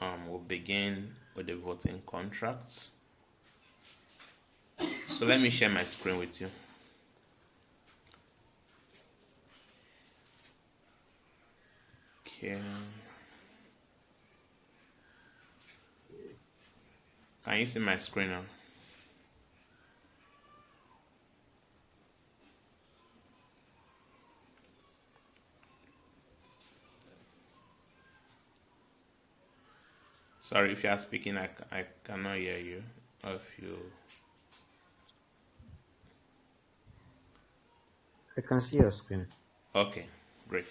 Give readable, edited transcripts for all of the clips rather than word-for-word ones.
we'll begin with the voting contracts. So let me share my screen with you. Okay. Can you see my screen now? Sorry, if you are speaking, I cannot hear you. Or if you... I can see your screen. Okay, great.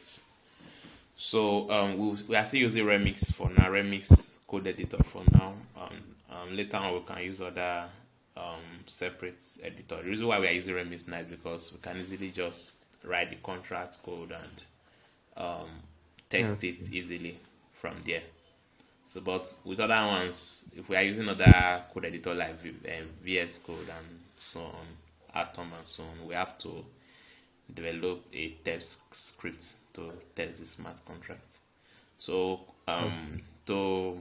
So we are still using Remix for now. Remix code editor for now. Later on we can use other separate editor. The reason why we are using Remix now is because we can easily just write the contract code and text Okay. it easily from there. So, but with other ones, if we are using other code editor like VS Code and so on, Atom and so on, we have to develop a test script to test the smart contract. So, Okay. to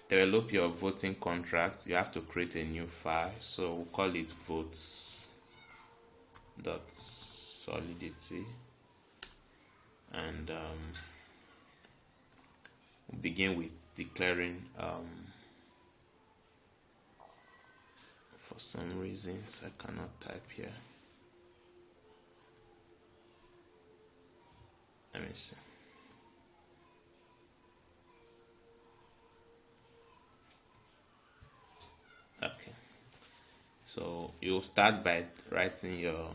develop your voting contract, you have to create a new file. So we'll call it votes.solidity, and we'll begin with declaring. For some reasons, I cannot type here. Let me see. Okay. So you'll start by writing your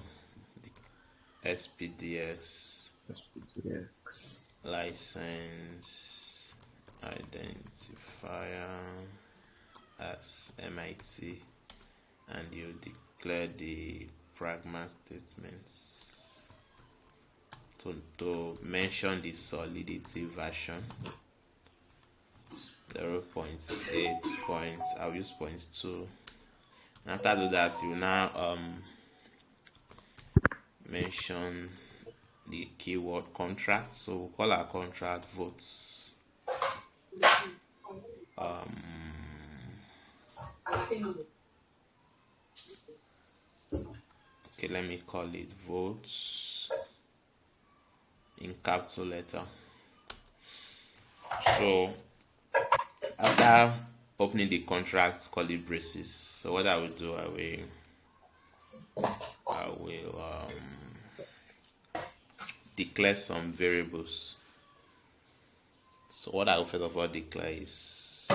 SPDS SPTX. license identifier as MIT, and you declare the pragma statements to mention the solidity version 0.8 points. I'll use 0.2. And after that, you now mention the keyword contract. So we'll call our contract votes. Okay, let me call it votes in capital letter. So after opening the contract, call it braces. So what I will do, I will declare some variables. So what I will first of all declare is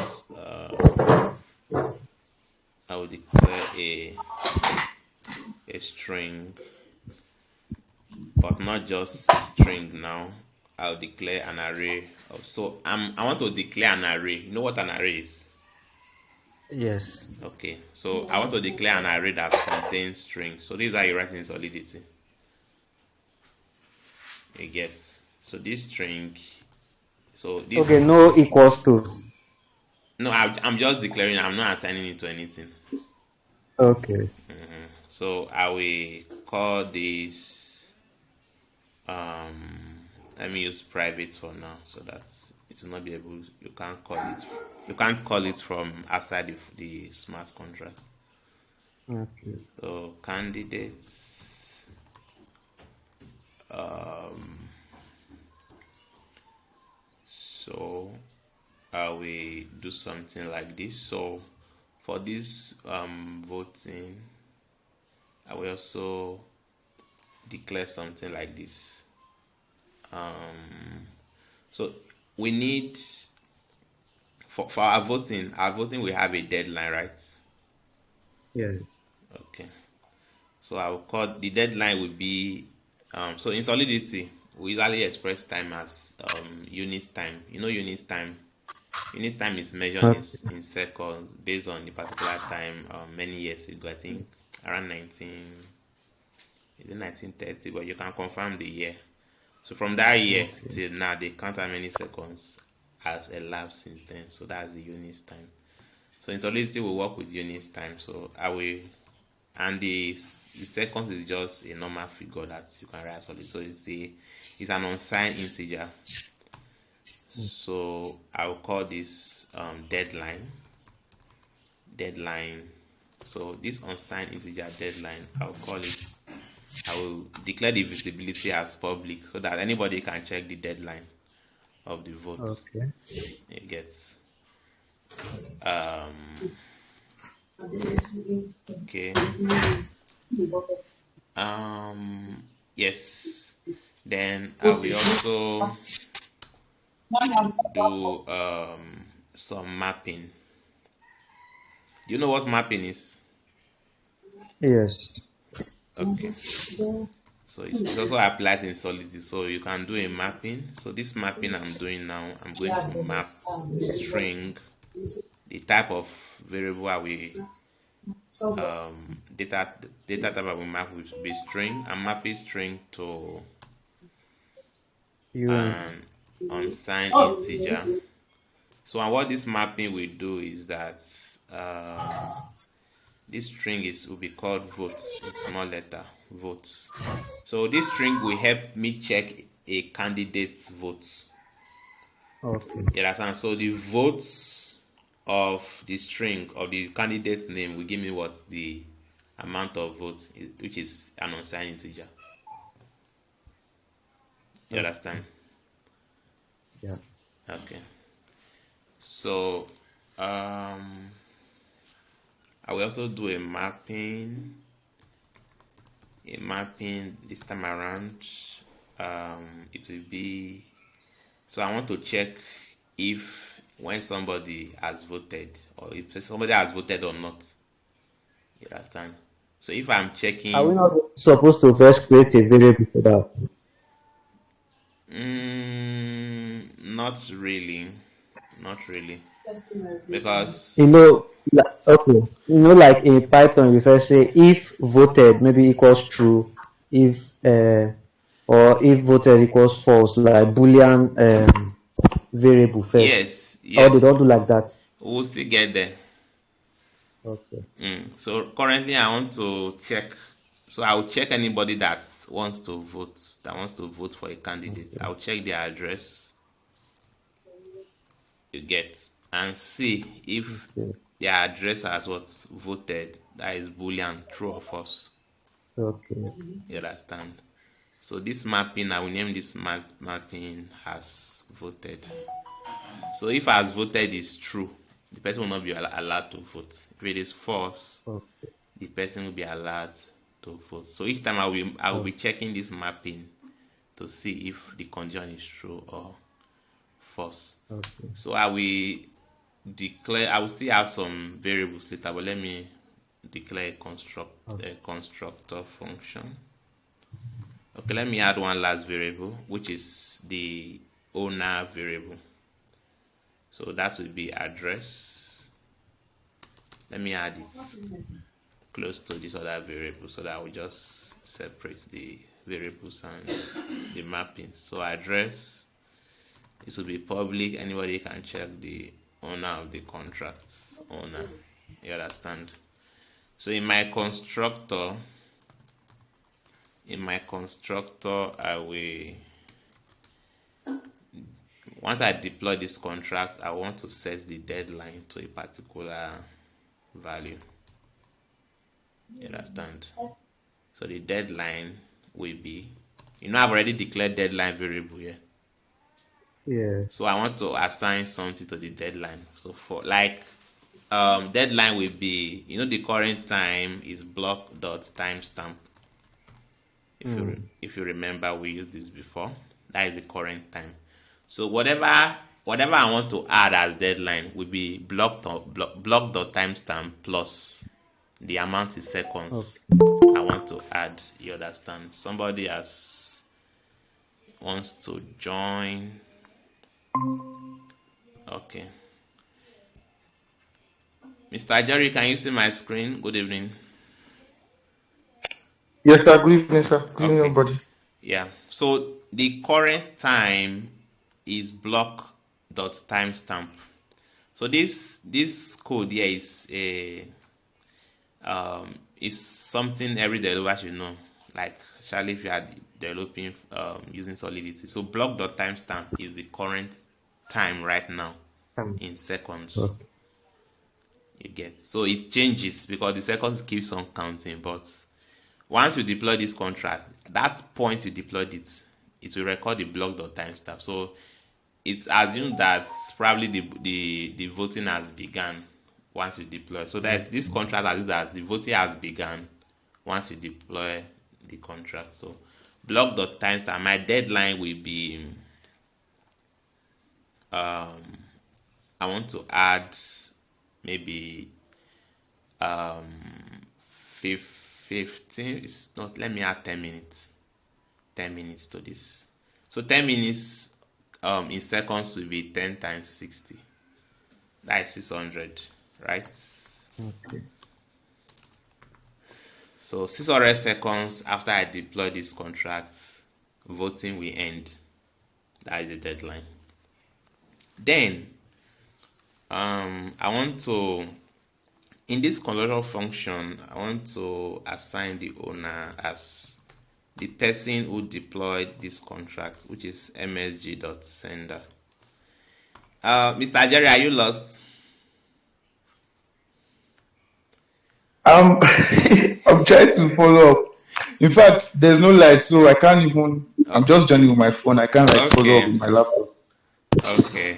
I will declare a string, but not just a string now. I'll declare an array of, so I want to declare an array. You know what an array is? Yes. Okay, so I want to declare an array that contains strings. So these are you writing in Solidity. You get, so this string, so Okay, this, no equals to. no, I'm just declaring, I'm not assigning it to anything. Okay. So I will call this let me use private for now, so that it will not be able, you can't call it from outside the smart contract. Okay. So candidates, so I will do something like this. So for this voting, I will also declare something like this. So we need, for our voting we have a deadline, right? Yeah. Okay. So I will call the deadline will be so in Solidity we usually express time as units time. You know units time. Unit time is measured Okay. in seconds based on the particular time many years ago. I think around 19, is it 1930? But you can confirm the year. So from that year Okay. till now, they count how many seconds has elapsed since then. So that's the units time. So in Solidity, we work with units time. So I will, and the seconds is just a normal figure that you can write solid. So it's an unsigned integer. So I'll call this deadline. Deadline. So this unsigned integer deadline, I'll call it. I will declare the visibility as public so that anybody can check the deadline of the vote. Okay. It gets um okay. Um yes. Then I will also do some mapping. Do you know what mapping is? Yes. Okay. So it also applies in Solidity. So you can do a mapping. So this mapping I'm doing now, I'm going to map string, the type of variable I will data type I will map will be string. I'm mapping string to Unit. an unsigned integer. So and what this mapping will do is that this string is will be called votes in small letter votes. So this string will help me check a candidate's votes. Okay. You understand? So the votes of the string of the candidate's name will give me what the amount of votes, which is an unsigned integer. You Okay. understand? Yeah. Okay. So um, I will also do a mapping. A mapping this time around. It will be so I want to check if when somebody has voted or if somebody has voted or not. You understand? So if I'm Are we checking, not supposed to first create a variable for that? not really, not really, because You know, okay. You know, like in Python, you first say if voted maybe equals true, if or if voted equals false, like Boolean variable first. yes, Or they don't yes, do like that. we'll still get there. Okay. So currently, I want to check. So I'll check anybody that wants to vote, that wants to vote for a candidate. Okay. I'll check their address you get and see if Okay. their address has what voted. That is Boolean, true or false. Okay. You understand? So this mapping, I will name this mapping has voted. So if has voted is true, the person will not be allowed to vote. If it is false, Okay. the person will be allowed to vote. So each time I will be Okay. checking this mapping to see if the condition is true or false. Okay. So I will still have some variables later, but let me declare a constructor function. Okay, let me add one last variable, which is the owner variable. So that will be address. Let me add it close to this other variable so that we just separate the variables and the mapping. So address, this will be public. Anybody can check the owner of the contract owner. You understand? So in my constructor, I will once I deploy this contract, I want to set the deadline to a particular value. You understand? So the deadline will be, I've already declared deadline variable here. Yes. So I want to assign something to the deadline. So for like deadline will be, the current time is block dot timestamp. If you remember, we used this before. That is the current time. So whatever I want to add as deadline will be block dot timestamp plus the amount in seconds Okay. I want to add. You understand? Somebody has wants to join. Okay. Mr. Jerry, can you see my screen? Good evening. Yes, sir. Good evening, sir. Good evening, Okay. everybody. Yeah. So the current time is block dot timestamp. So this code here is something every developer should know. Like, especially if you are developing using Solidity. So block dot timestamp is the current time right now Um, in seconds. okay. You get, so it changes because the seconds keeps on counting. But once you deploy this contract, that point you deployed it, it will record the block.timestamp. So it's assumed that probably the voting has begun once you deploy. So that this contract assumes that the voting has begun once you deploy the contract. So block.timestamp, my deadline will be I want to add maybe um 15. It's not, let me add 10 minutes. 10 minutes to this. So 10 minutes in seconds will be 10 times 60. That is 600, right? Okay. So 600 seconds after I deploy this contract, voting will end. That is the deadline. Then I want to, in this conversion function, I want to assign the owner as the person who deployed this contract, which is msg.sender. Mr. Jerry, are you lost? I'm I'm trying to follow up. In fact, there's no light, so I can't even. I'm Oh, just joining with my phone. I can't like follow up okay, with my laptop. okay,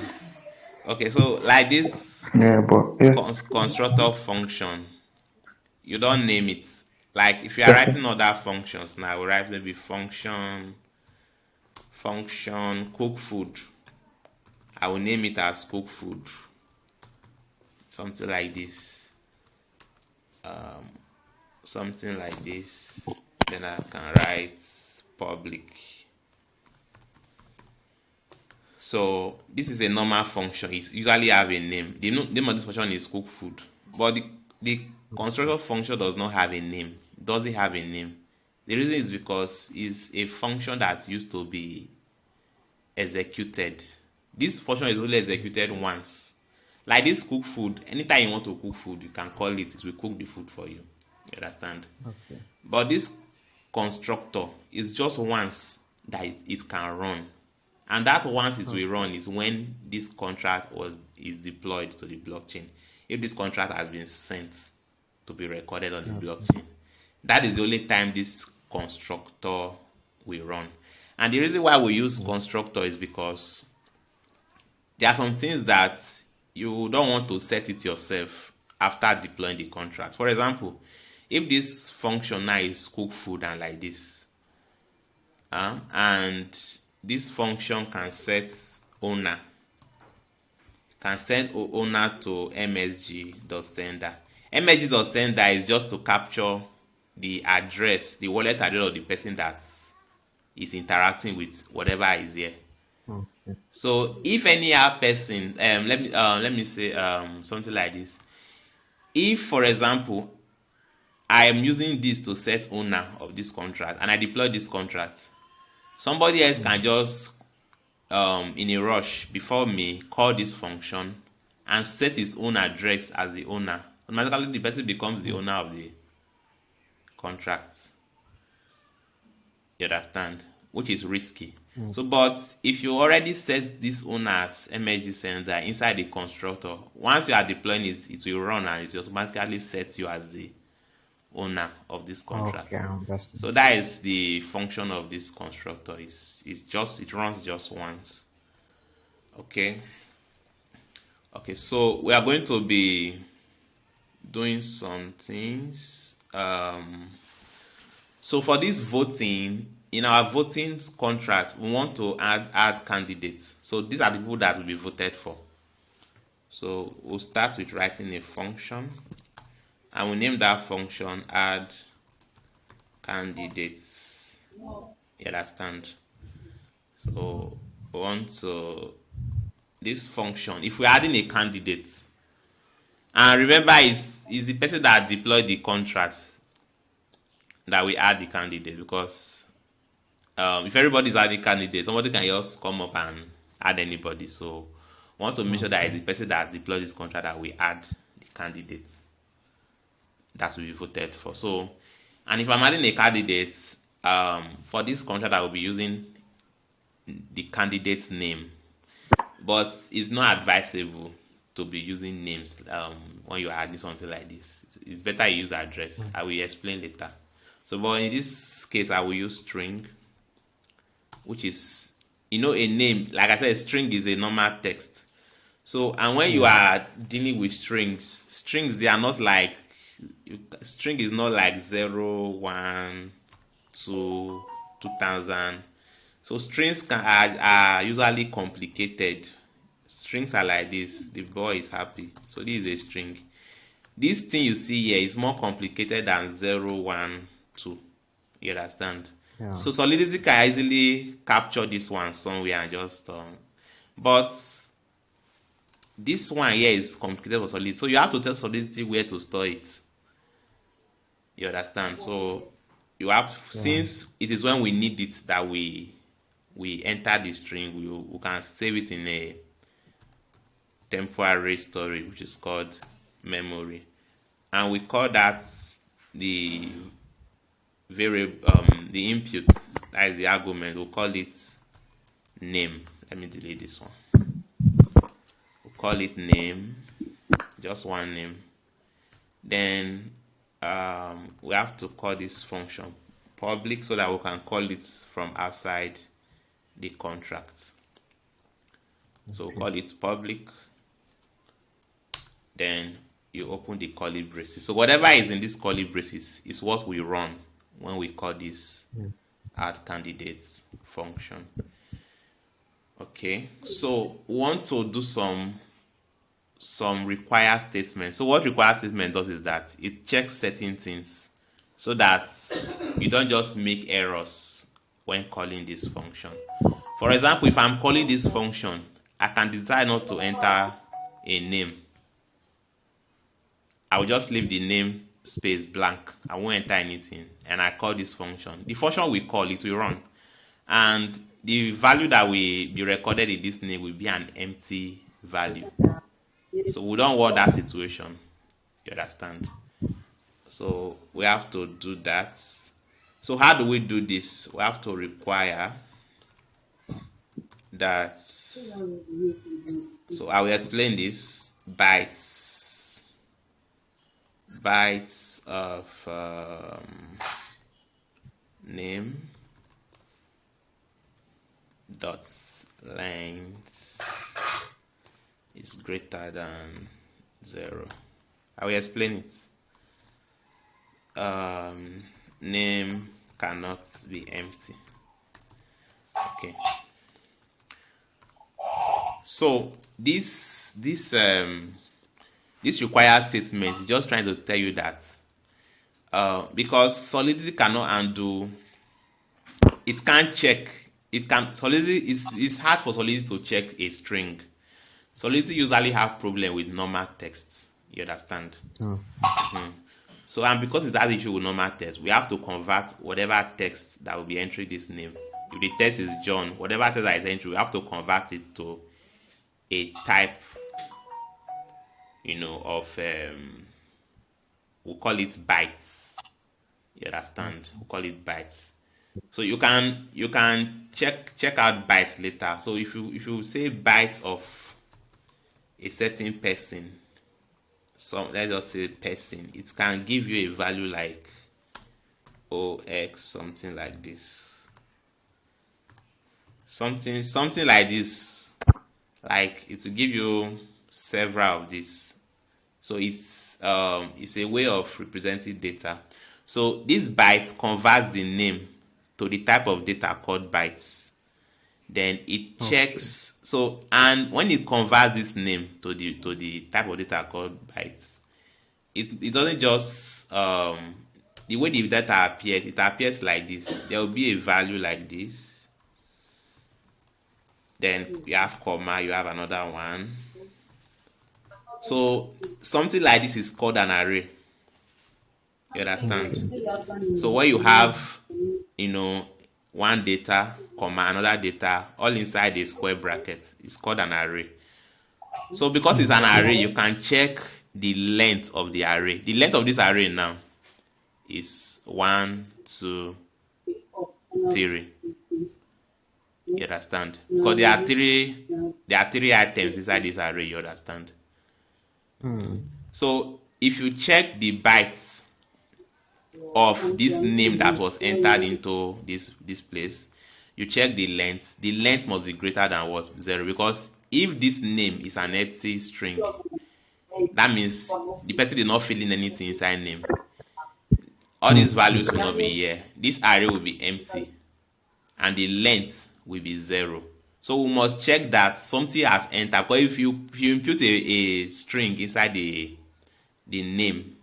okay. So like this Yeah, but yeah. constructor function, you don't name it. Like if you are Okay. writing other functions now, we write maybe function cook food. I will name it as cook food, something like this, something like this. Then I can write public. So this is a normal function. It usually have a name. The name of this function is cook food, but the constructor function does not have a name. It doesn't have a name. The reason is because it's a function that's used to be executed. This function is only executed once. Like this cook food, anytime you want to cook food, you can call it. It will cook the food for you. You understand? Okay. But this constructor is just once that it can run. And that once it will run is when this contract is deployed to the blockchain. If this contract has been sent to be recorded on the Okay. blockchain, that is the only time this constructor will run. And the reason why we use constructor is because there are some things that you don't want to set it yourself after deploying the contract. For example, if this function now is cook food and like this, and this function can set owner, can send owner to msg.sender. msg.sender is just to capture the address, the wallet address of the person that is interacting with whatever is here. Okay. So if any other person, let me say something like this. If, for example, I am using this to set owner of this contract and I deploy this contract, somebody else can just in a rush before me call this function and set his own address as the owner. Automatically, the person becomes the owner of the contract. You understand? Which is risky. So, but if you already set this owner as MSG sender inside the constructor, once you are deploying it, it will run and it will automatically set you as the owner of this contract. Okay, I understand. So that is the function of this constructor. It runs just once. Okay. Okay, so we are going to be doing some things. So for this voting, in our voting contract, we want to add candidates. So these are the people that will be voted for. So we'll start with writing a function, and we name that function add candidates. You understand? So we want to this function. If we're adding a candidate, and remember, it's the person that deployed the contract that we add the candidate, because if everybody is adding candidates, somebody can just come up and add anybody. So we want to make sure that it's the Okay. person that deployed this contract that we add the candidate that will be voted for. So, and if I'm adding a candidate for this contract, I will be using the candidate's name. but it's not advisable to be using names when you are adding something like this. It's better you use address. I will explain later. So, but in this case, I will use string, which is, a name. Like I said, string is a normal text. So, and when you Yeah. are dealing with strings, they are not like, string is not like 0, 1, 2, 2000. So strings are usually complicated. Strings are like this. The boy is happy. So this is a string. This thing you see here is more complicated than 0, 1, 2. You understand? Yeah. So Solidity can easily capture this one somewhere and just but this one here is complicated for Solidity. So you have to tell Solidity where to store it. You understand? So you have, Yeah. since it is when we need it that we enter the string, we can save it in a temporary storage, which is called memory, and we call that the variable, the input, that is the argument. We'll call it name. Let me delete this one. We'll call it name, just one name. Then we have to call this function public so that we can call it from outside the contract. So we'll call it public. Then you open the curly braces. So whatever is in this curly braces is what we run when we call this add candidates function. Okay, so we want to do some require statement. So what require statement does is that it checks certain things so that you don't just make errors when calling this function. For example, if I'm calling this function, I can decide not to enter a name. I will just leave the name space blank. I won't enter anything. And I call this function. The function we call, it will run. And the value that will be recorded in this name will be an empty value. So we don't want that situation. You understand? So we have to do that. So how do we do this? We have to require that. So I will explain this. Bytes of name dot length is greater than 0. I will explain it. Name cannot be empty. Okay. So this required statement is just trying to tell you that because Solidity cannot undo, it can't check. It can Solidity it's hard for Solidity to check a string. Solidity usually have problem with normal text. You understand? Oh. So, and because it has issue with normal text, we have to convert whatever text that will be entering this name. If the text is John, whatever text that is entering, we have to convert it to a type, of we'll call it bytes. You understand? We'll call it bytes. So you can check out bytes later. So if you say bytes of a certain person, let's just say person, it can give you a value like OX, something like this. Something like this. Like it will give you several of these. So it's a way of representing data. So this byte converts the name to the type of data called bytes. Then it checks. So, and when it converts this name to the type of data called bytes, it doesn't just the way the data appears. It appears like this. There will be a value like this. Then you have comma. You have another one. So something like this is called an array. You understand? So when you have, one data, comma, another data, all inside a square bracket, it's called an array. So because it's an array, you can check the length of the array. The length of this array now is 1, 2, 3. You understand? Because there are three items inside this array. You understand? Hmm. So if you check the bytes of this name that was entered into this place, you check the length. The length must be greater than what? 0. Because if this name is an empty string, that means the person did not fill in anything inside name. All these values will not be here. This array will be empty, and the length will be 0. So we must check that something has entered. Because if you input a string inside the name,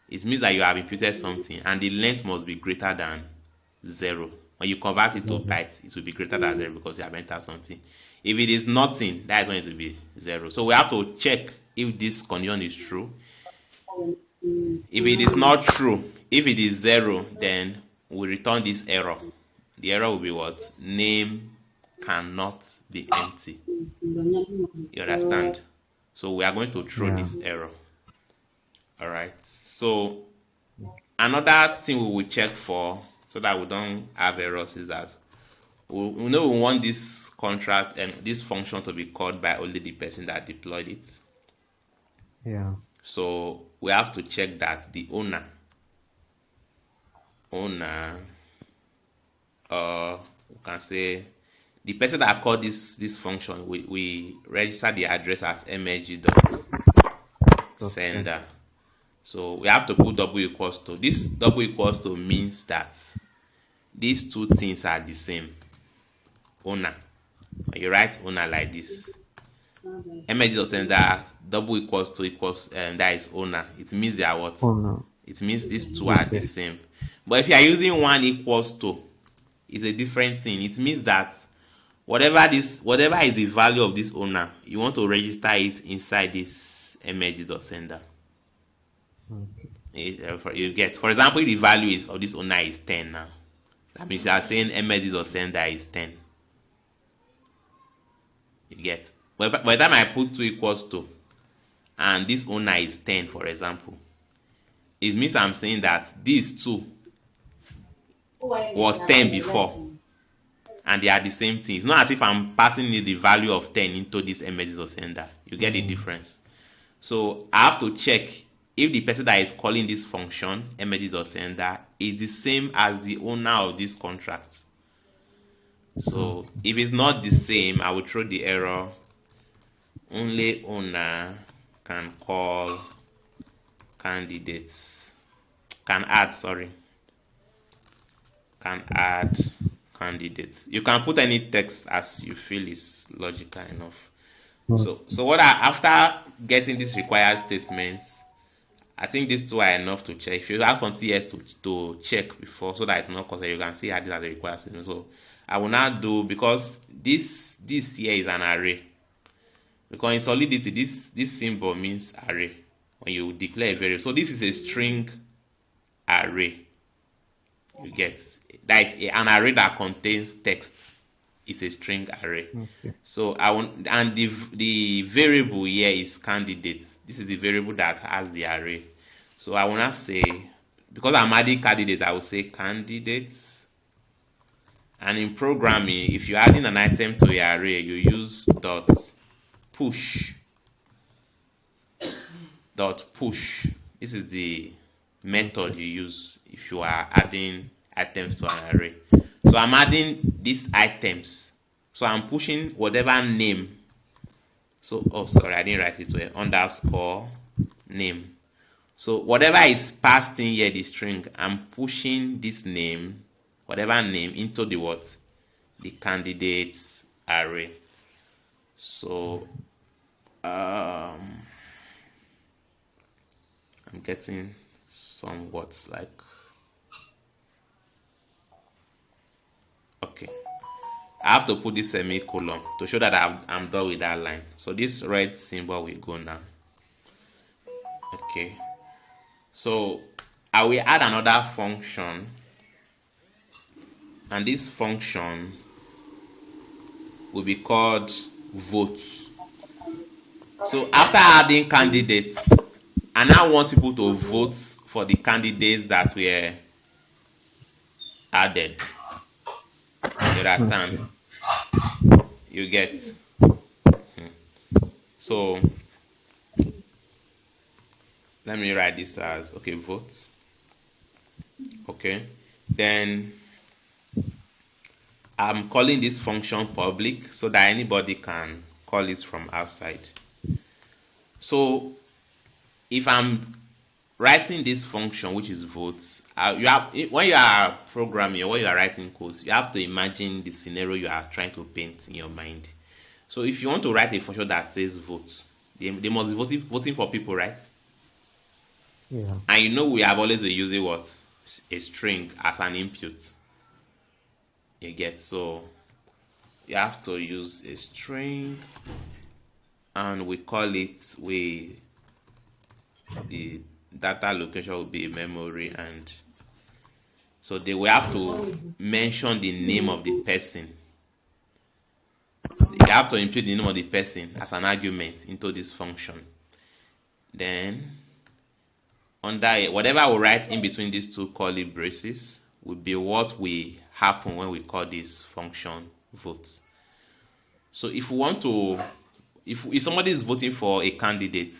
it means that you have imputed something, and the length must be greater than 0. When you convert it to bytes, it will be greater than 0 because you have entered something. If it is nothing, that is when it will be 0. So we have to check if this condition is true. If it is not true, if it is 0, then we return this error. The error will be what? Name cannot be empty. You understand? So we are going to throw Yeah. this error. All right. So another thing we will check for so that we don't have errors is that we know we want this contract and this function to be called by only the person that deployed it. Yeah. So we have to check that the owner, we can say the person that called this function, we register the address as msg dot Dot send. sender. So we have to put double equals to. This double equals to means that these two things are the same. Owner. When you write owner like this, msg.sender double equals to equals that is owner. It means they are what? Oh no. It means these two This are the person. same. But if you are using one equals to, it's a different thing. It means that whatever is the value of this owner, you want to register it inside this msg.sender. You get, for example, if the value is of this owner is 10 now, that means you are saying msg.sender is 10. You get. But by the time I put 2 equals to, and this owner is 10, for example, it means I'm saying that this 2 was 10 before, and they are the same thing. It's not as if I'm passing the value of 10 into this msg.sender. You get the difference. So I have to check if the person that is calling this function, msg.sender, is the same as the owner of this contract. So if it's not the same, I will throw the error. Only owner can call candidates. Can add candidates. You can put any text as you feel is logical enough. So what after getting these required statements, I think these two are enough to check. If you have something else to check before, so that it's not considered, you can see how this as a required statement. So I will not do, because this here is an array. Because in Solidity, this symbol means array when you declare a variable. So this is a string array. You get, that is an array that contains text. It's a string array. Okay. So I want, and the variable here is candidate. This is the variable that has the array. So I will not say, because I'm adding candidate, I will say candidates. And in programming, if you're adding an item to your array, you use push. Push. This is the method you use if you are adding items to an array. So I'm adding these items. So I'm pushing whatever name. So, oh, sorry, I didn't write it well. Underscore name. So whatever is passed in here, the string, I'm pushing this name, whatever name, into the what? The candidates array. So I'm getting somewhat like, okay, I have to put this semicolon to show that I'm done with that line. So this red symbol will go now. Okay, so I will add another function, and this function will be called vote. So after adding candidates, I now want people to vote for the candidates that were added. You understand? You get. So let me write this as okay, votes. Okay. Then I'm calling this function public so that anybody can call it from outside. So if I'm writing this function, which is votes, you have when you are programming or when you are writing codes, you have to imagine the scenario you are trying to paint in your mind. So if you want to write a function that says votes, they must be voting for people, right? Yeah. And you know we have always been using what? A string as an input. You get, so you have to use a string and we call it the data location will be a memory, and so they will have to mention the name of the person. They have to input the name of the person as an argument into this function. Then under whatever we write in between these two curly braces will be what will happen when we call this function votes. So if we want to, if somebody is voting for a candidate,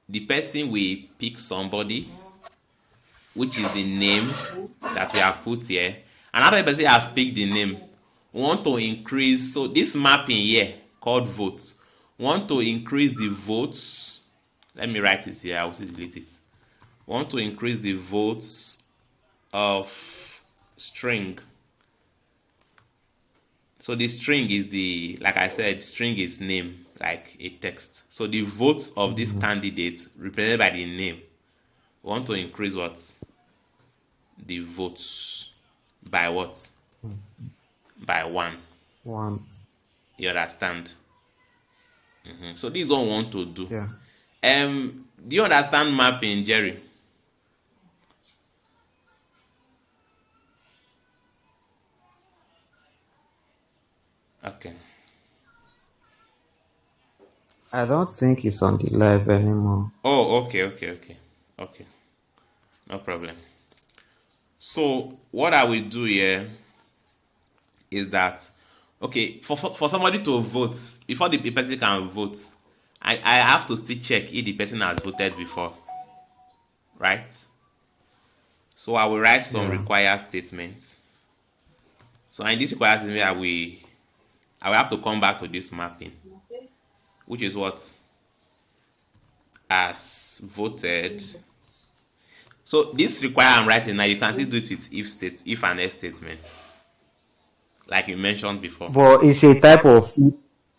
the person will pick somebody, which is the name that we have put here. Another person has picked the name. We want to increase, so this mapping here called votes, we want to increase the votes. Let me write it here, I will delete it. We want to increase the votes of string. So the string is the, like I said, string is name, like a text. So the votes of this candidate represented by the name, we want to increase what? The votes by what? By 1. One. You understand? So this is what we want to do. Yeah. Do you understand mapping, Jerry? Okay. I don't think it's on the live anymore. Oh, okay. No problem. So what I will do here is that, okay, for somebody to vote, before the person can vote, I have to still check if the person has voted before, right? So I will write some Yeah. required statements. So in this required statement, I will have to come back to this mapping, which is what? As voted. So this require I'm writing now, you can still do it with if and else statement, like you mentioned before. But it's a type of,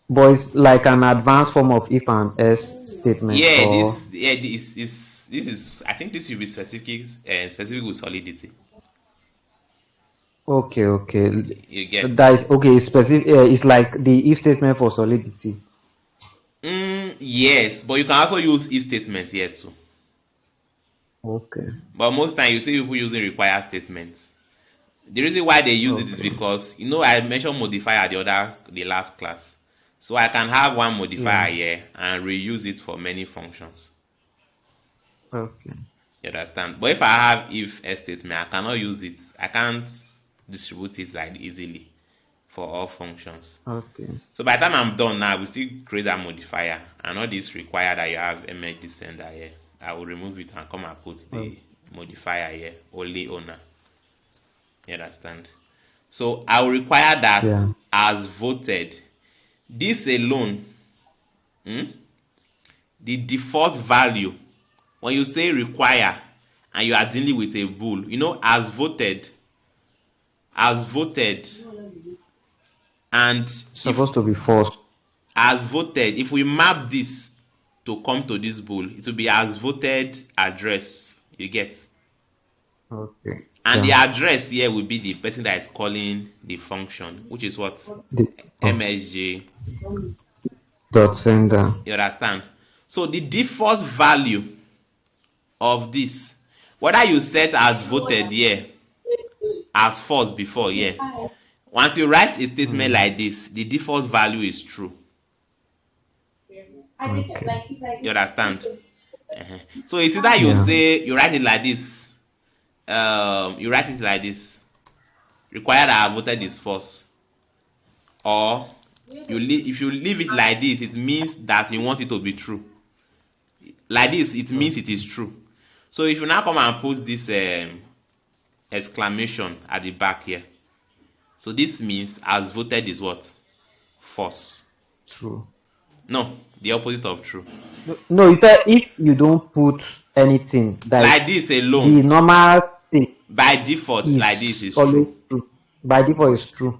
but it's like an advanced form of if and else statement, Yeah, or this is I think this should be specific with solidity. okay, okay. You get. That is okay. It's specific. It's like the if statement for solidity. Yes, but you can also use if statements here too. Okay, But most time you see people using required statements. The reason why they use it is okay. because I mentioned modifier the last class. So I can have one Yeah. modifier here and reuse it for many functions. Okay. You understand? But if I have if a statement, I cannot use it. I can't distribute it like easily for all functions. Okay. So by the time I'm done now, we still create that modifier, and all this require that you have MX descender here. I will remove it and come and put the modifier here, only owner. You understand? So I will require that Yeah. as voted. This alone, the default value, when you say require and you are dealing with a bool, as voted, and if Supposed to be false. as voted, if we map this to come to this bool, it will be as voted address. You get? Okay. And the Yeah. address here will be the person that is calling the function, which is what? The, oh, MSJ. dot sender. You understand? So the default value of this, whether you set as voted here, as false before here, once you write a statement like this, the default value is true. Okay. You understand? So it's either Yeah. you write it like this, you write it like this, required that I voted is false, or If you leave it like this, it means that you want it to be true. Like this, it means it Okay. is true. So if you now come and put this exclamation at the back here, so this means as voted is what? False. True. No, the opposite of true. No, you said if you don't put anything, like Like this alone, the normal thing by default, like this is is always true. true. By default, is true.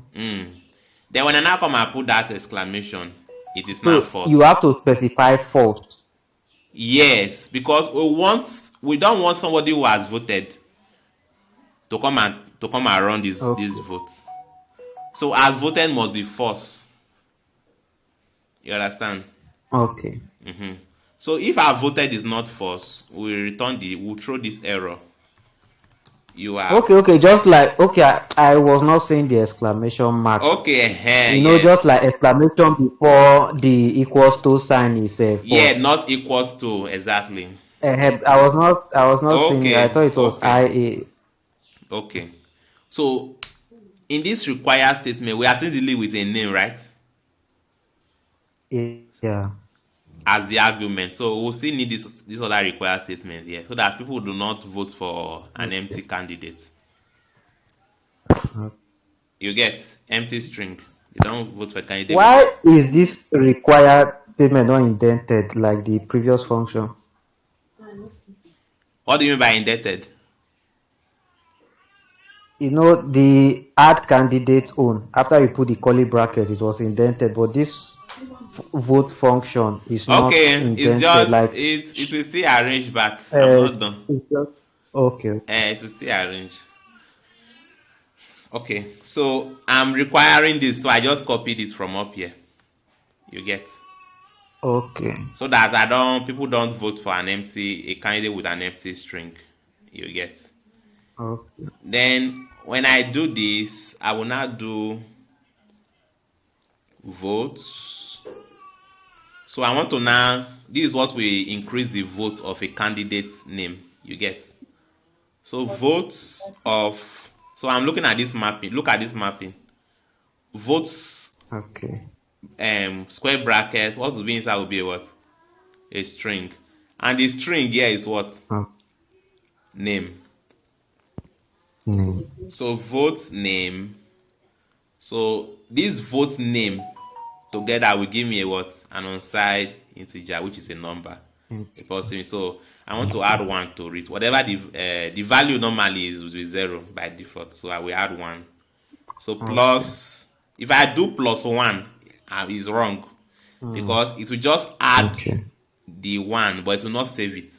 Then when I now come and put that exclamation, it is now So you false. have to specify false. Yes, because we don't want somebody who has voted to come and run this Okay. vote. So as voted must be false. You understand? Okay. So if our voted is not false, we'll throw this error. You have Okay. Okay. Just like okay, I was not saying the exclamation mark. okay, yes. Just like exclamation before the equals to sign is Yeah, false. not equals to exactly. I was not saying it. I Okay, thought it was okay, IA. okay. So in this required statement, we are still dealing with a name, right? Yeah. As the argument. So we'll still need this other required statement here so that people do not vote for an empty candidate. Okay. You get empty string. They don't vote for candidate with. Why is this required statement not indented like the previous function? What do you mean by indebted? The add candidate own after you put the curly bracket, it was indented, but this vote function is not Okay, it's indented. just Like, it will still arrange back. I'm uh, not done. it's just okay. It will still arrange. Okay, so I'm requiring this, so I just copied it from up here. You get, Okay. so that I don't people don't vote for a candidate with an empty string. You get. Okay. Then when I do this, I will now do votes. So I want to now. This is what will increase the votes of a candidate's name. You get. So votes of. So I'm looking at this mapping. Look at this mapping. Votes Okay. square bracket. What will be inside will be a what? A string. And the string here is what? Okay. Name. Name. So vote name. So this vote name together will give me a what? An unsigned integer, which is a number. A positive. So I want to add one to it. Whatever the value normally is will be 0 by default. So I will add 1. So Okay. plus, if I do plus 1, it's wrong because it will just add Okay. the 1, but it will not save it.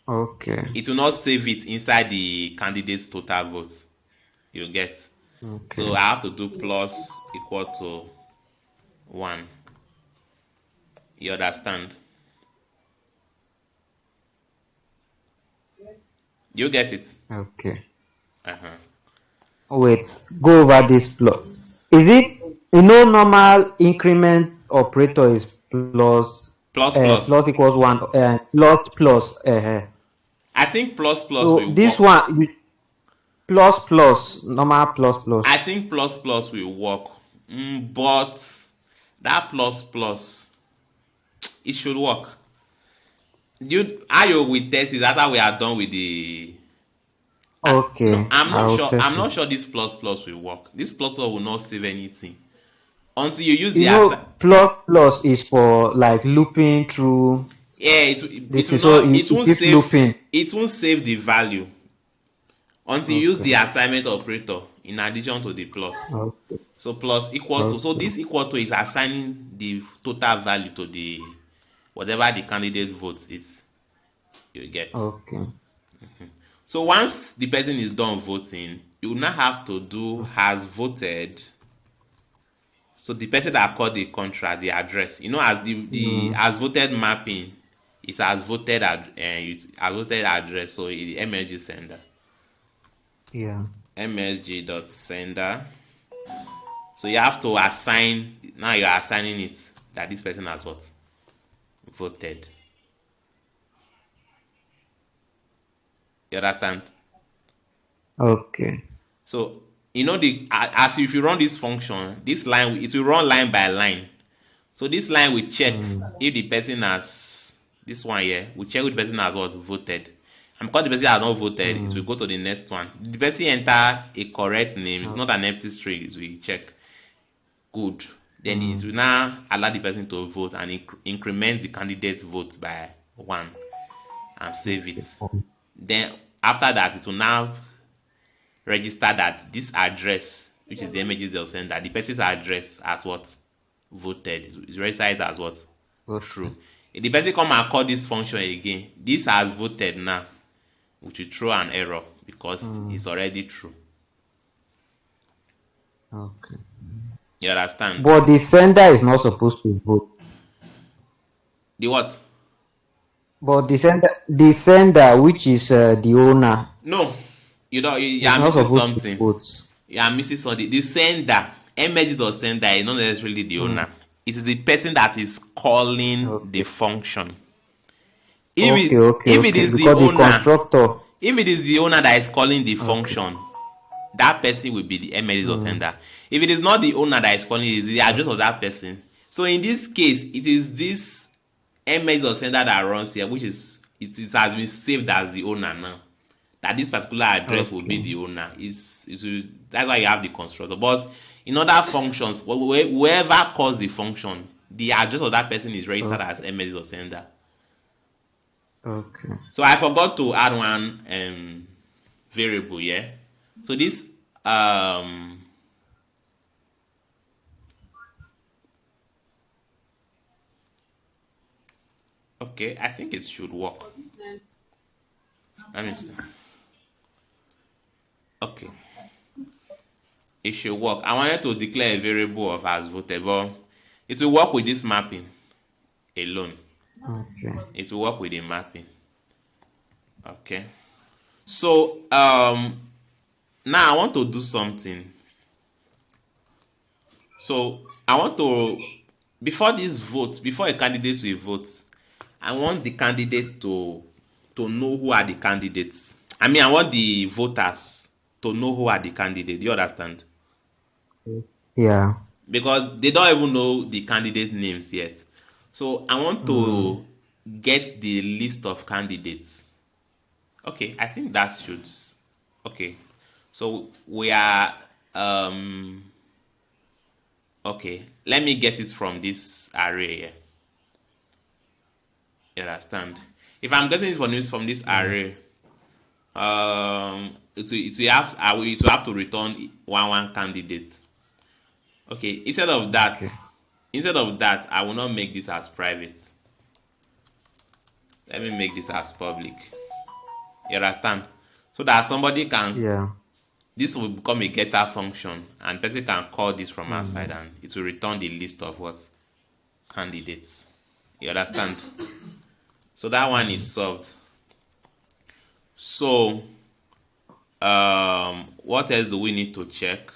Okay. It will not save it inside the candidate's total votes. You get. So Okay. I have to do plus equal to 1. You understand? You get it? Okay. Uh-huh. Wait, go over this plot. Is it normal increment operator is plus Plus plus. plus equals one plus plus I think plus plus so will this work. one plus plus normal plus plus. I think plus plus will work. But that plus plus, it should work. How you will test it after we are done with the. No, Okay, I'm not I'll sure. I'm test it. not sure this plus plus will work. This plus plus will not save anything until you use the Plus plus is for like looping through yeah. this thing, so It it won't keeps save. looping. It won't save the value until you use Okay. the assignment operator in addition to the plus. Okay. So plus equal to. So Okay. this equal to is assigning the total value to the whatever the candidate votes is. You get. Okay. So once the person is done voting, you now have to do has voted. So the person that called the contract, the address, as the Mm, has voted mapping is has voted address. So the MSG sender, yeah. msg.sender. So you have to assign. Now you are assigning it that this person has what voted. You understand? Okay. So you know the as if you run this function, this line it will run line by line. So this line will check if the person has this one here. We check if the person has what voted. And because the person has not voted, it will go to the next one. The person enter a correct name. It's not an empty string. It will check. Good. Then it will now allow the person to vote and increment the candidate's vote by 1 and save it. Then after that, it will now register that this address, which is the images they'll send, that the person's address as what voted. It registers as what Okay. true. If the person come and call this function again, this has voted now, which will throw an error because it's already true. Okay. You understand? But the sender is not supposed to vote. The what? But the sender, which is the owner, No, you don't. You is are not missing supposed to something. vote. You are missing something. The sender, embedded or sender, is not necessarily the owner. It is the person that is calling the Okay. function. Okay, okay, If it okay. is the Because the owner, constructor. if it is the owner that is calling the Okay. function, that person will be the embedded or sender. If it is not the owner that is calling, it is the address of that person. So in this case, it is this embedded or sender that runs here, which is it has been saved as the owner now. That this particular address will be Okay. the owner. That's why you have the constructor. But in other functions, whoever calls the function, the address of that person is registered as Okay. embedded or sender. Okay. So I forgot to add one variable, yeah. So this um okay, I think it should work. Let me see. Okay, it should work. I wanted to declare a variable of as voted, but it will work with this mapping alone. Okay. It will work with the mapping. Okay. So now I want to do something. So I want to before this vote, before a candidate will vote, I want the candidate to know who are the candidates. I mean, I want the voters to know who are the candidates. Do you understand? Yeah. Because they don't even know the candidate names yet. So I want Mm. to get the list of candidates. Okay, I think that should. Okay, so we are. Okay, let me get it from this array here. You understand? If I'm getting it from this Yeah. array, it will have to return one candidate. Okay, Okay. instead of that, I will not make this as private. Let me make this as public. You understand? So that somebody can Yeah. this will become a getter function and person can call this from outside Mm. and it will return the list of what candidates. You understand? So that one is solved. So what else do we need to check?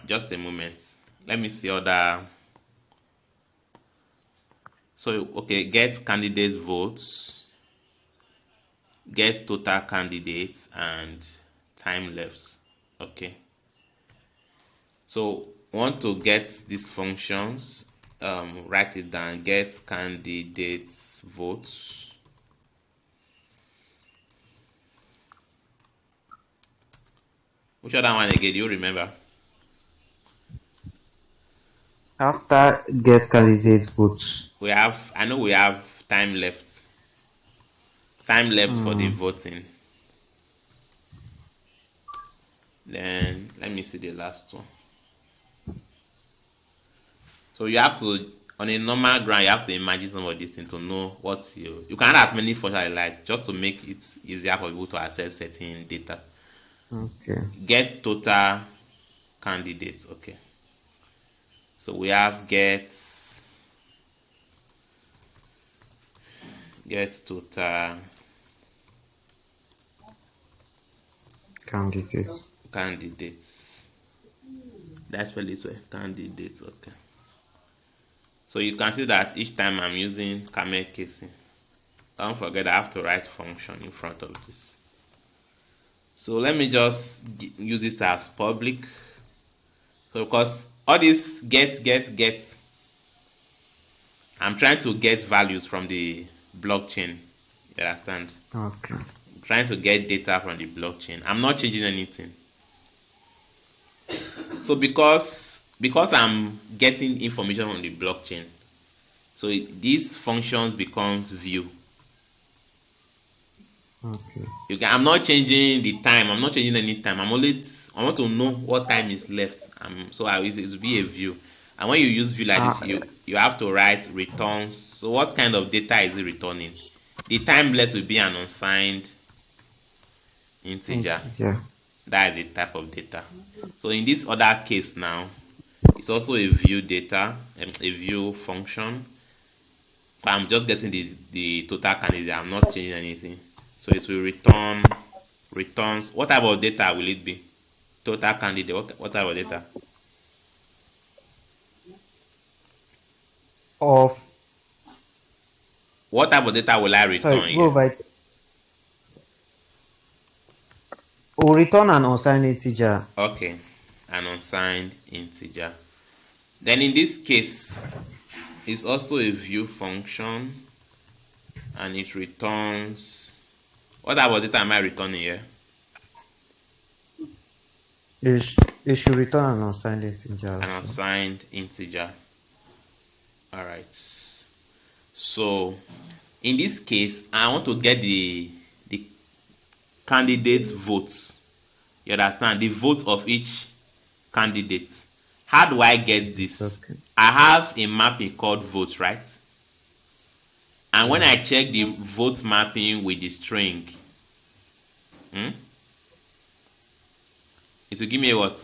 Just a moment. Let me see other. So okay, get candidate votes, get total candidates, and time left. Okay. So want to get these functions. Write it down. Get candidates votes. Which other one again? Do you remember? After get candidate votes. I know we have time left. Time left for the Mm. voting. Then let me see the last one. So you have to, on a normal ground, you have to imagine some of these things to know what you can add as many functions as you like, just to make it easier for people to access certain data. Okay. Get total candidates. Okay. So we have get total Candidates. candidates. That's spell it well. Candidates. Okay. So you can see that each time I'm using camel casing. don't forget I have to write function in front of this. So let me just use this as public. So because all this get, I'm trying to get values from the blockchain. You understand? Okay. I'm trying to get data from the blockchain. I'm not changing anything. So because I'm getting information on the blockchain, so these functions becomes view. Okay. I'm not changing the time. I'm not changing any time. I want to know what time is left. So it will be a view. And when you use view like this, Ah, you have to write returns. So what kind of data is it returning? The time left will be an unsigned integer. integer. That is a type of data. So in this other case now, it's also a view data, a view function. But I'm just getting the total candidate. I'm not changing anything. So it will returns. What type of data will it be? Total candidate. What type of data? Of What type of data will I sorry, return go here? by. Will return an unsigned integer. Okay, an unsigned integer. Then in this case, it's also a view function, and it returns. What type of data am I returning here? It should return an unsigned integer An also. unsigned integer. All right. So in this case, I want to get the candidate's votes. You understand? The votes of each candidate. How do I get this? Okay. I have a mapping called votes, right? And when Yeah. I check the votes mapping with the string, hmm, it will give me what?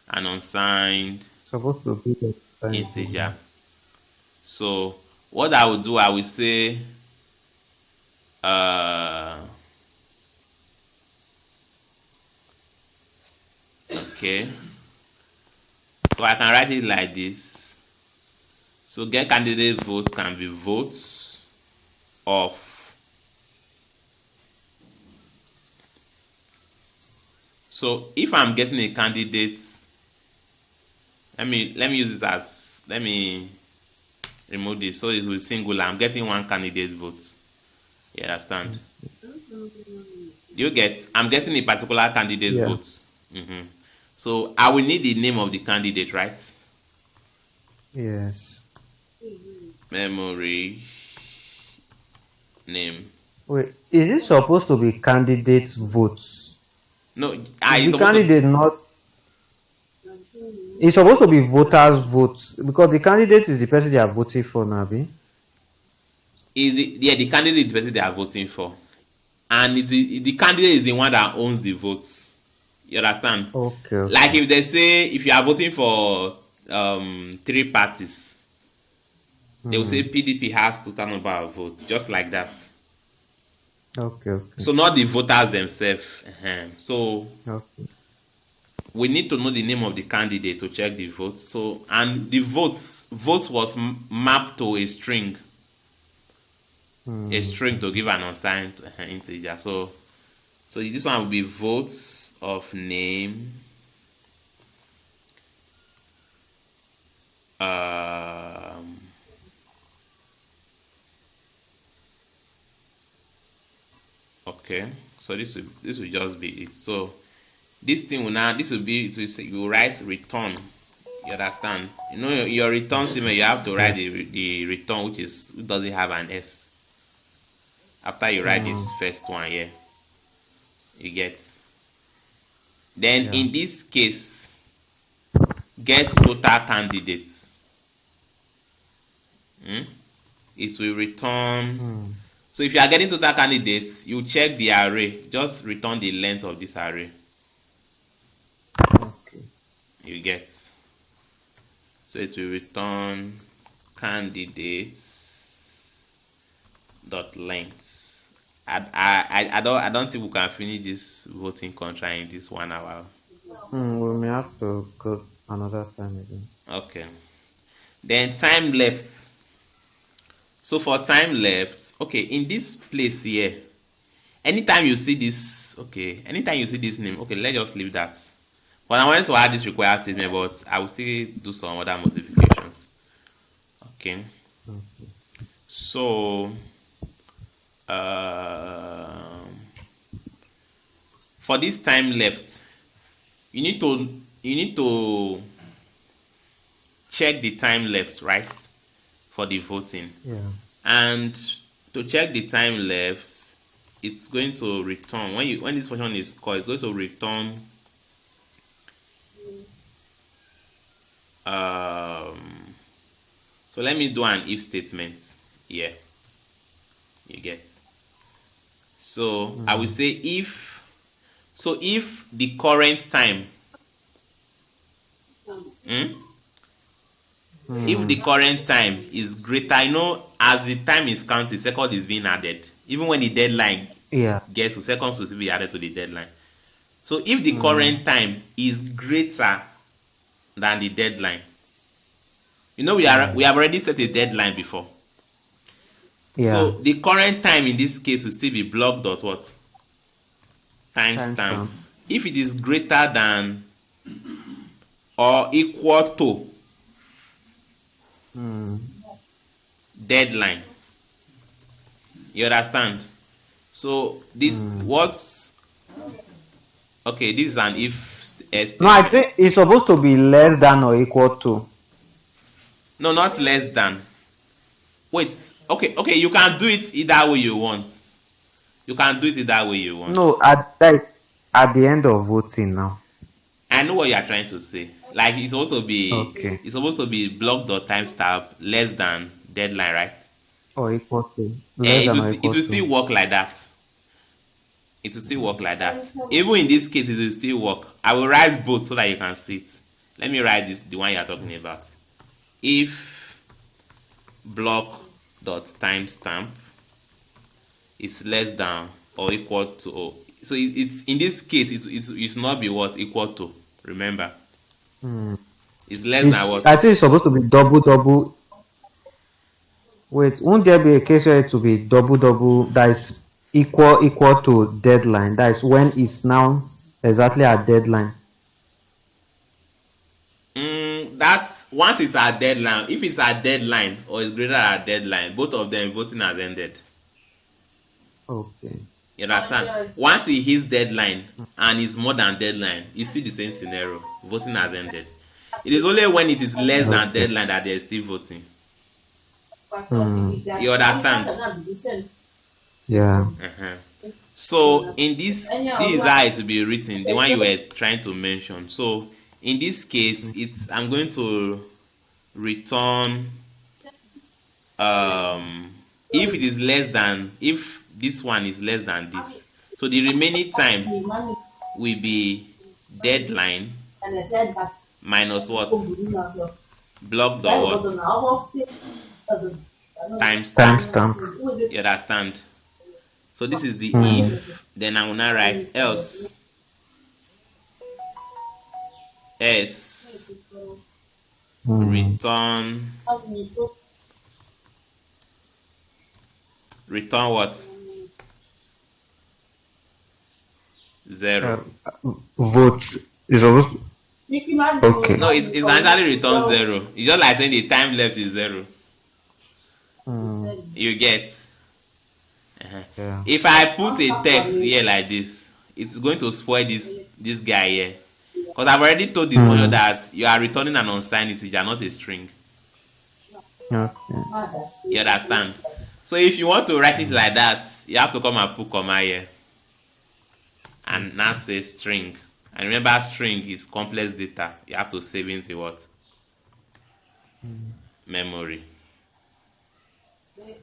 An unsigned Supposed to be the unsigned integer. integer. So what I will do, I will say uh okay. So I can write it like this. So get candidate votes can be votes of. So if I'm getting a candidate, let me use it as let me remove this so it will be singular. I'm getting one candidate vote. You understand? You get? I'm getting a particular candidate Yeah. vote. hmm So I will need the name of the candidate, right? Yes. Memory name. Wait, is it supposed to be candidates votes? No, Is it's the supposed to. candidate not? It's supposed to be voters' votes because the candidate is the person they are voting for, Nabi. Is it, yeah, the candidate is the person they are voting for, and the candidate is the one that owns the votes. You understand? Okay, Like okay. if they say if you are voting for three parties, they will say Hmm. PDP has total number of votes, just like that. Okay, okay, So not the voters themselves. So okay. we need to know the name of the candidate to check the votes. So and the votes was mapped to a Hmm. string to give an unsigned integer. So this one will be votes of name. Um, okay, so this will just be it. So this thing will now this will be it will say you write return. You understand? You know your return statement. You have to write Yeah. the return which doesn't have an s after you write Hmm. this first one here. You get. Then Yeah. in this case, get total candidates. Hmm? It will return. Hmm. So if you are getting total candidates, you check the array. Just return the length of this array. Okay. You get. So it will return candidates dot length. I don't think we can finish this voting contract in this 1 hour. We may have to go another time again. Okay. Then time left. So for time left, okay, in this place here, anytime you see this, okay, anytime you see this name, okay, let's just leave that. But I wanted to add this required statement, but I will still do some other modifications. Okay. So for this time left, you need to check the time left, right? For the voting. Yeah. And to check the time left, it's going to return when this function is called, it's going to return so let me do an if statement here. You get. So I will say if the current time if the current time is greater, as the time is counting, second is being added. Even when the deadline Yeah. gets to, seconds will be added to the deadline. So if the current time is greater than the deadline, we have already set a deadline before. Yeah. So the current time in this case will still be block dot what? Timestamp. If it is greater than or equal to deadline. You understand? So this what's okay, this is an if statement. No, I think it's supposed to be less than or equal to. No, not less than. Wait, okay, you can do it either way you want. You can do it either way you want. No, at the end of voting now. I know what you are trying to say. Like it's supposed to be Okay. it's supposed to be block dot timestamp less than deadline, right? Or equal to. Less than or It equal will to. still work like that. It will still work like that. Even in this case, it will still work. I will write both so that you can see it. Let me write this, the one you are talking about. If block dot timestamp is less than or equal to, so it's in this case it's not be what equal to. Remember, it's less than what. I think it's supposed to be double. Wait, won't there be a case where it will be double that is equal to deadline? That is when it's now exactly at deadline. That's once it's at deadline. If it's at deadline or it's greater at deadline, both of them voting has ended. Okay. You understand? Once it hits deadline and it's more than deadline, it's still the same scenario. Voting has ended. It is only when it is less than deadline that there is still voting. You understand? Yeah. So in this is how it will be written, the one you were trying to mention. So in this case, I'm going to return if it is less than, if this one is less than this. So the remaining time will be deadline minus what? Block the what? Timestamp. You understand? So this is the if. Then I will now write else. Return what? 0. Vote is supposed to. Okay. No, it's actually return 0. It's just like saying the time left is 0. You get. Yeah. If I put a text here like this, it's going to spoil this guy here. Because I've already told this function that you are returning an unsigned integer, not a string. Okay. You understand? So if you want to write it like that, you have to come and put comma here. And now say string. And remember, string is complex data. You have to save into what? Memory.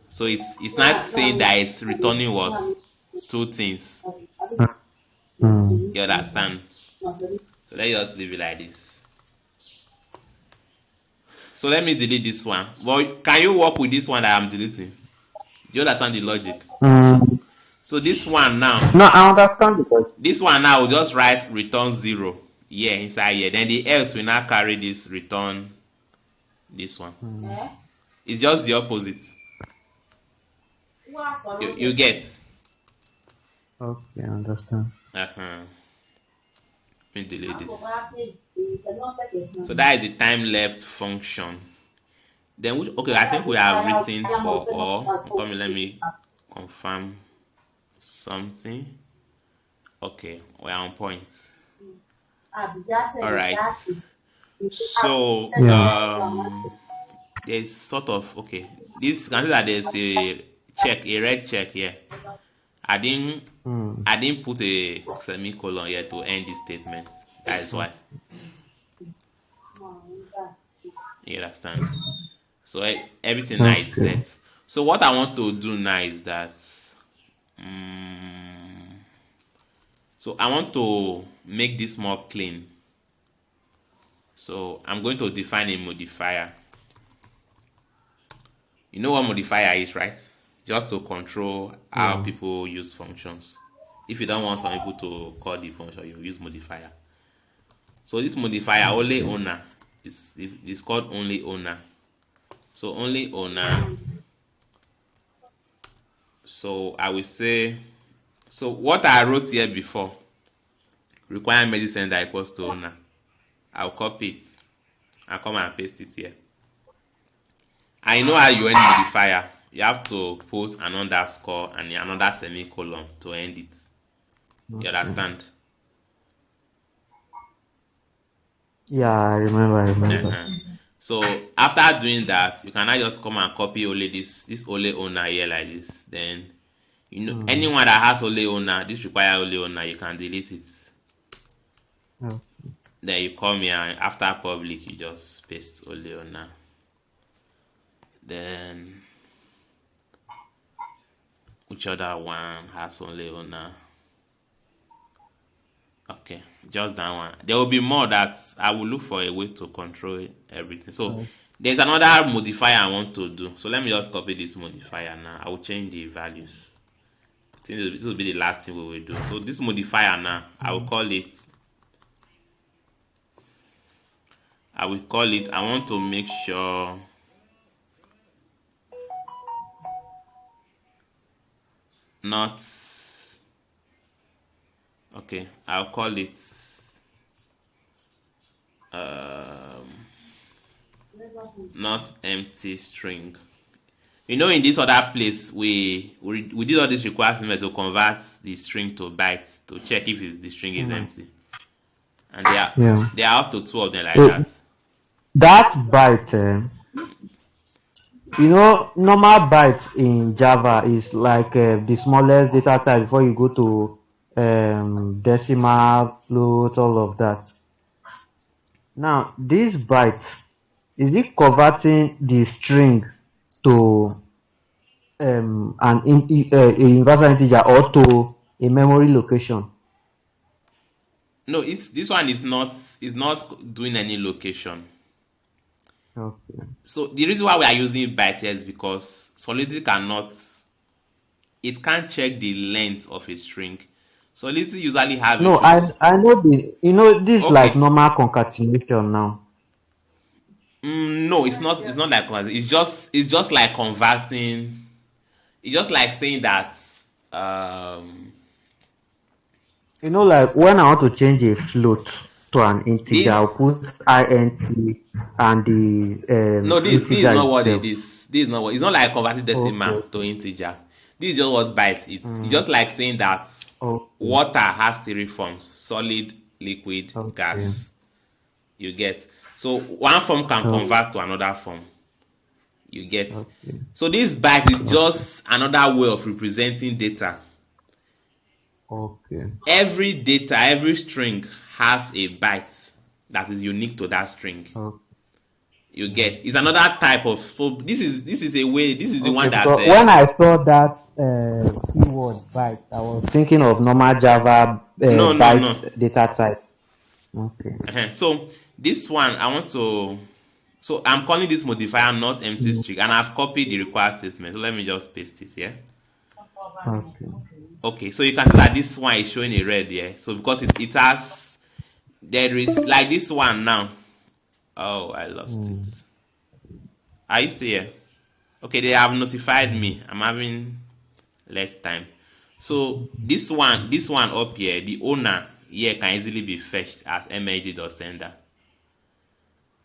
So it's not saying that it's returning what? 2 things. You understand? So let's just leave it like this. So let me delete this one. But can you work with this one that I'm deleting? Do you understand the logic? So this one now. No, I understand because this one now will just write return 0 here inside here. Then the else will now carry this return this one. It's just the opposite. You get. Okay, I understand. Uh-huh. Let me delete this. So that is the time left function. Then okay, I think we have written for all. Let me confirm something. Okay, we're on point. All right. So Yeah. there's sort of okay. This consider that there's a red check here. I didn't Mm. I didn't put a semicolon here to end this statement. That is why. You understand? So everything now is Okay. set. So what I want to do now is that um, so I want to make this more clean. So I'm going to define a modifier. You know what modifier is, right? Just to control how Yeah. people use functions. If you don't want some people to call the function, you use modifier. So this modifier only Okay. owner is called only owner. So only owner. So I will say so what I wrote here before require medicine sender equals to owner. I'll copy it. I'll come and paste it here. I know how you end modifier. You have to put an underscore and another semicolon to end it. You Okay. understand? Yeah, I remember. I remember. Uh-huh. So after doing that, you can now just come and copy only this only owner here like this. Then you know Mm. anyone that has only owner, this require only owner, you can delete it. Yeah. Then you come here and after public you just paste only owner. Then which other one has only owner? Okay, just that one. There will be more that I will look for a way to control everything. So Oh, there's another modifier I want to do. So let me just copy this modifier now. I will change the values. I think this will be the last thing we will do. So this modifier now, I will call it, I want to make sure not, okay, I'll call it um, not empty string. You know, in this other place, we did all this requirement to convert the string to bytes to check if the string is mm. empty, and Yeah. there are up to two of them like Eh, that. that byte, normal byte in Java is like the smallest data type before you go to decimal, float, all of that. Now, this byte, is it converting the string to a universal integer or to a memory location? No, it's this one is not doing any location. Okay. So the reason why we are using bytes here is because Solidity it can't check the length of a string. Solidity usually have No, I issues. I know this like Okay. normal concatenation now. No, it's not like converting. It's just like converting. It's just like saying that um Like when I want to change a float to an integer, I'll this put int and the no this is integer not what it itself. is. This is not what it's not like converting Okay, decimal to okay. integer. This is just what bytes it's Mm, just like saying that okay, water has three forms: solid, liquid, okay, gas. You get. So one form can okay, convert to another form. You get. okay, So this byte is okay, just another way of representing data. okay, Every data, every string has a byte that is unique to that string. okay. You get. It's another type of. So this is a way. This is the Okay, one that. because when I saw that keyword byte, I was thinking of normal Java No, no, no. byte data type. Okay. So this one I want to. So I'm calling this modifier not empty Mm, string, and I've copied the required statement. So let me just paste it here. okay. Okay, so you can see that this one is showing a red here. So because it has there is like this one now. Oh, I lost it. Mm, Are you still here? Okay, they have notified me. I'm having. less time. So this one up here, the owner here can easily be fetched as mld.sender.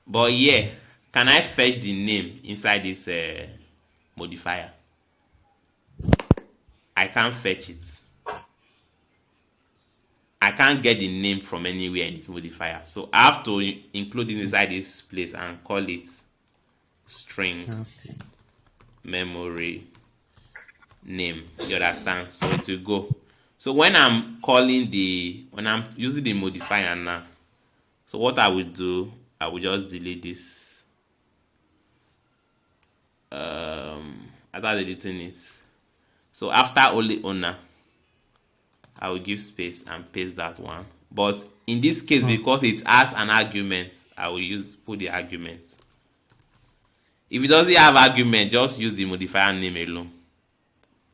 But here, can I fetch the name inside this modifier? I can't fetch it. I can't get the name from anywhere in this modifier. So I have to include it inside this place and call it string Okay. memory name. You understand? So it will go. So when I'm using the modifier now, so what I will do, I will just delete this. After deleting it. So after only owner, I will give space and paste that one. But in this case, Hmm. because it has an argument, I will put the argument. If it doesn't have argument, just use the modifier name alone.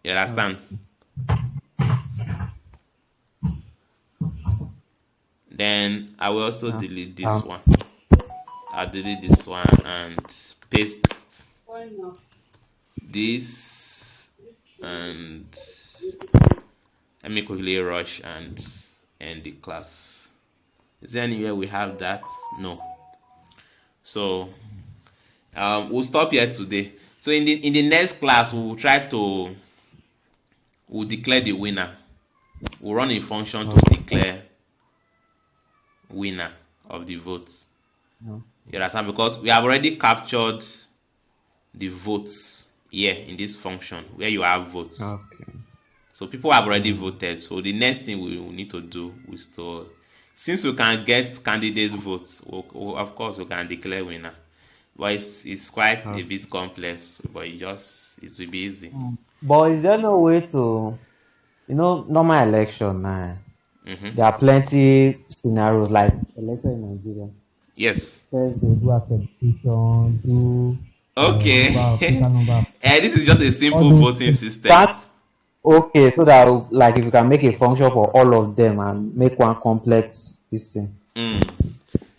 You understand? Okay. Then I will also Yeah. delete this Um, one. I'll delete this one and paste this, and let me quickly rush and end the class. Is there anywhere we have that? No. So we'll stop here today. So in the next class, we'll declare the winner. We'll run a function to okay. declare winner of the votes. No. You understand? Because we have already captured the votes here in this function where you have votes. Okay. So people have already Hmm. voted. So the next thing we will need to do is to, since we can get candidate votes, of course we can declare winner. But it's quite a Okay. bit complex. But it will be easy. But is there no way to, normal election now? Mm-hmm. There are plenty scenarios like election in Nigeria. Yes. First, they do accreditation, do number of total Okay. number of This is just a all simple those voting things. system. That okay, so that like if you can make a function for all of them and make one complex this thing. Mm.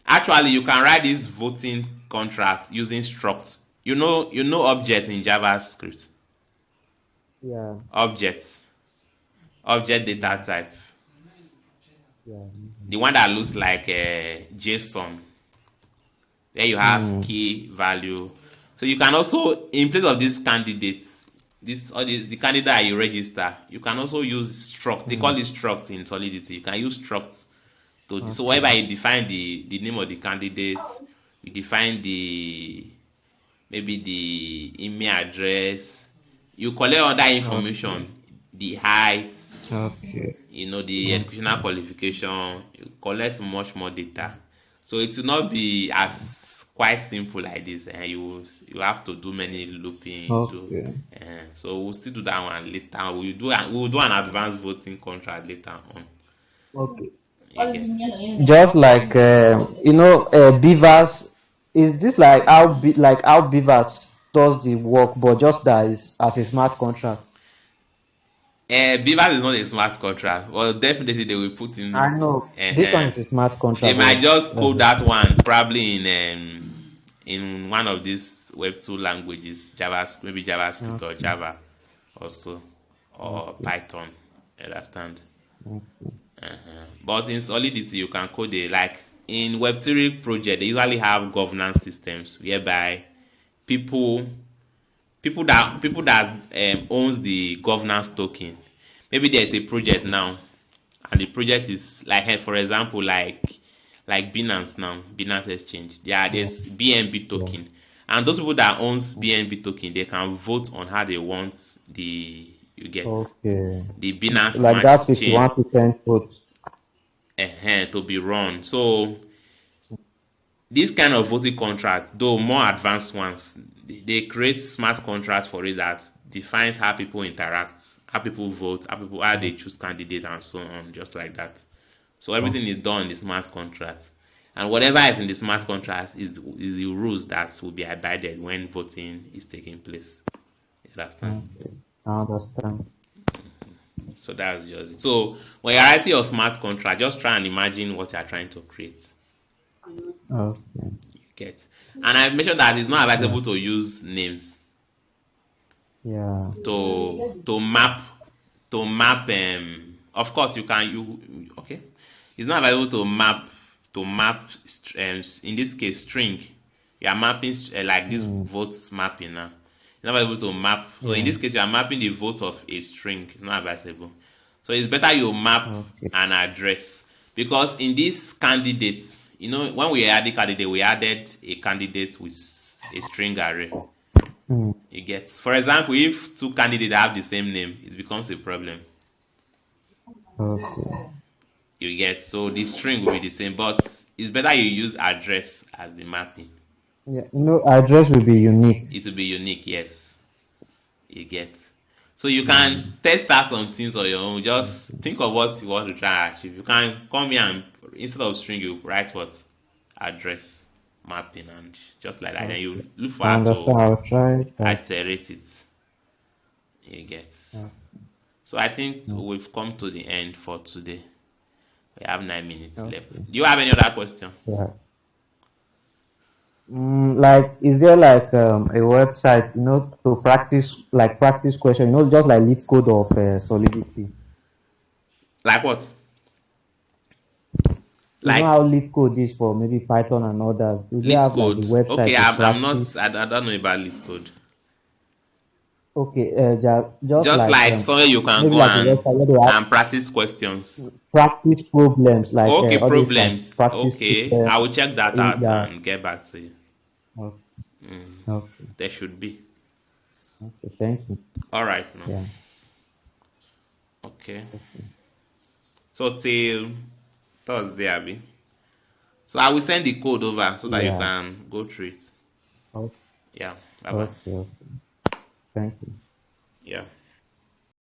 Actually, you can write this voting contract using struct. You know object in JavaScript. Yeah, Object. Object yeah, data type. yeah. The one that looks like JSON, where you have Hmm. key value. So you can also, in place of these candidates, the candidate that you register, you can also use struct. They Hmm. call it struct in Solidity. You can use struct to, so Okay. whereby you define the name of the candidate, you define the, maybe the email address, you collect all that Okay. information, the height, Okay. the educational qualification, you collect much more data. So it will not be as quite simple like this, and you have to do many looping. Okay. So we'll still do that one later. We'll do an advanced voting contract later on. Okay. You get. Just like Beavers, is this like how Beavers does the work, but just that is as a smart contract? Beaver is not a smart contract. Well, definitely they will put I in. know this one Uh, is a smart they contract, might but just code that one probably in one of these Web2 languages, maybe JavaScript or okay. Java, also, or Okay. Python. Understand? Okay. But in Solidity, you can code it like in Web3 project. They usually have governance systems whereby people people that owns the governance token. Maybe there's a project now, and the project is like, for example, like Binance now, Binance Exchange. Yeah. There's BNB Yeah. token, and those people that owns BNB token, they can vote on how they want the you get Okay. the Binance Like Smart that Chain 51% vote. to be run. So this kind of voting contract, though more advanced ones, they create smart contracts for it that defines how people interact, how people vote, how they choose candidates, and so on, just like that. So everything is done in the smart contract, and whatever is in the smart contract is the rules that will be abided when voting is taking place. You understand? Okay. I understand. So that's just it. So when you're writing your smart contract, just try and imagine what you're trying to create. Okay. You get, and I mentioned that it's not Yeah. advisable to use names Yeah. to map to map. Of course, you can. Okay. It's not available to map. In this case, string. You are mapping like this Mm, votes mapping now. It's not available to map. So in yeah. this case, you are mapping the votes of a string. It's not advisable. So it's better you map Okay. an address because in this candidate, when we added candidate, we added a candidate with a string array. Mm, You get, for example, if two candidates have the same name, it becomes a problem. okay. You get, so the string will be the same, but it's better you use address as the mapping. Yeah. Address will be unique. It will be unique, yes. You get. So you can test out some things on your own. Just think of what you want to try and achieve. You can come here and instead of string, you write what address mapping and just like that. Then you Okay. look for I how understand. to I'll try that. iterate it. You get. Yeah. So I think we've come to the end for today. We have 9 minutes left. Okay. Do you have any other question? Yeah. Like, is there like a website, to practice question, just like lead code of Solidity? Like what? You know Like how lead code is for maybe Python and others? Do they lit have like a code? Okay, website to I'm practice? not. I don't know about lit code. Okay, just Just like like somewhere you can maybe go like a website where they have and practice questions. practice problems, like Okay, all these like problems. practice Okay, I will check that out yeah. and get back to you. Okay, okay, There should be. okay. Thank you. All right, now. Yeah. Okay. So till Thursday, Abby. So I will send the code over so that you Yeah. can go through it. Okay. Yeah. Bye bye. Okay. Okay. Thank you. Yeah.